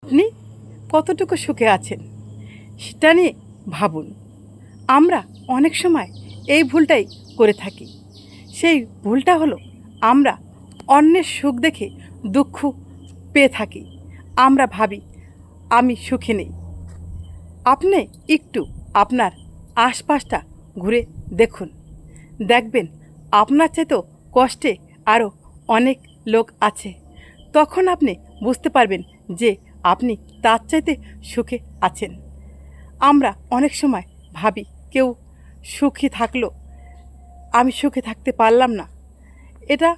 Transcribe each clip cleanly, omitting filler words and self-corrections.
আপনি কতটুকু সুখে আছেন সেটা নিয়ে ভাবুন। আমরা অনেক সময় এই ভুলটাই করে থাকি। সেই ভুলটা হলো আমরা অন্যের সুখ দেখে দুঃখ পেয়ে থাকি। আমরা ভাবি আমি সুখে নেই। আপনি একটু আপনার আশপাশটা ঘুরে দেখুন, দেখবেন আপনার চাইতেও কষ্টে আরও অনেক লোক আছে। তখন আপনি বুঝতে পারবেন যে আপনি তার চাইতে সুখে আছেন। আমরা অনেক সময় ভাবি কেউ সুখী থাকলো, আমি সুখে থাকতে পারলাম না। এটা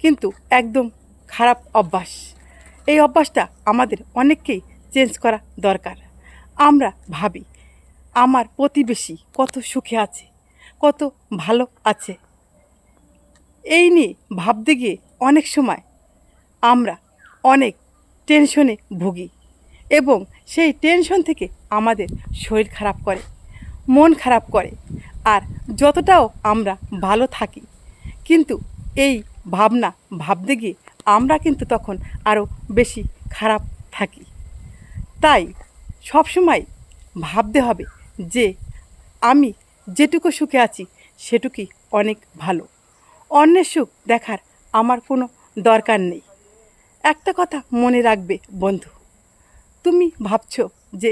কিন্তু একদম খারাপ অভ্যাস। এই অভ্যাসটা আমাদের অনেককেই চেঞ্জ করা দরকার। আমরা ভাবি আমার প্রতিবেশী কত সুখে আছে, কত ভালো আছে। এই নিয়ে ভাবতে গিয়ে অনেক সময় আমরা অনেক টেনশনে ভুগি এবং সেই টেনশন থেকে আমাদের শরীর খারাপ করে, মন খারাপ করে। আর যতটাও আমরা ভালো থাকি, কিন্তু এই ভাবনা ভাবতে গিয়ে আমরা কিন্তু তখন আরও বেশি খারাপ থাকি। তাই সবসময় ভাবতে হবে যে আমি যেটুকু সুখে আছি সেটুকুই অনেক ভালো। অন্যের সুখ দেখার আমার কোনো দরকার নেই। একটা কথা মনে রাখবে বন্ধু, তুমি ভাবছো যে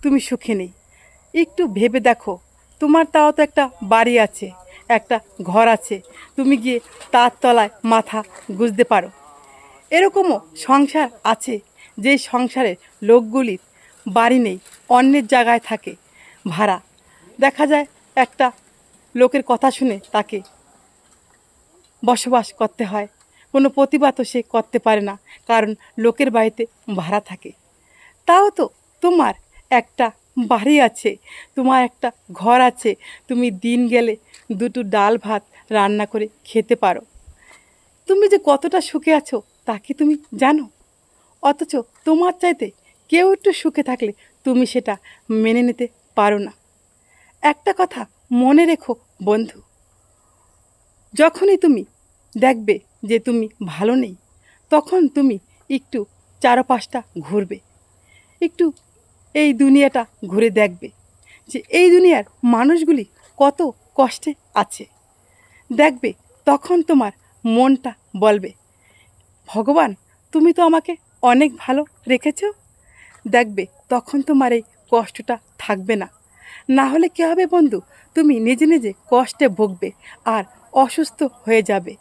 তুমি সুখে নেই, একটু ভেবে দেখো তোমার তাও তো একটা বাড়ি আছে, একটা ঘর আছে, তুমি গিয়ে তার তলায় মাথা গুঁজতে পারো। এরকমও সংসার আছে যে সংসারের লোকগুলির বাড়ি নেই, অন্যের জায়গায় থাকে ভাড়া। দেখা যায় একটা লোকের কথা শুনে তাকে বসবাস করতে হয়, কোনো প্রতিবাদও সে করতে পারে না, কারণ লোকের বাড়িতে ভাড়া থাকে। তাও তো তোমার একটা বাড়ি আছে, তোমার একটা ঘর আছে, তুমি দিন গেলে দুটো ডাল ভাত রান্না করে খেতে পারো। তুমি যে কতটা সুখে আছো তা কি তুমি জানো? অথচ তোমার চাইতে কেউ একটু সুখে থাকলে তুমি সেটা মেনে নিতে পারো না। একটা কথা মনে রেখো বন্ধু, যখনই তুমি দেখবে যে তুমি ভালো নেই, তখন তুমি একটু চারপাশটা ঘুরবে, একটু এই দুনিয়াটা ঘুরে দেখবে যে এই দুনিয়ার মানুষগুলি কত কষ্টে আছে। দেখবে তখন তোমার মনটা বলবে, ভগবান তুমি তো আমাকে অনেক ভালো রেখেছো। দেখবে তখন তোমার এই কষ্টটা থাকবে না। না হলে কী হবে বন্ধু, তুমি নিজে নিজে কষ্টে ভুগবে আর অসুস্থ হয়ে যাবে।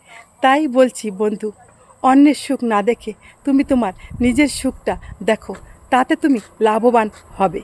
তাই বলছি বন্ধু, অন্যের সুখ না দেখে তুমি তোমার নিজের সুখটা দেখো, তাতে তুমি লাভবান হবে।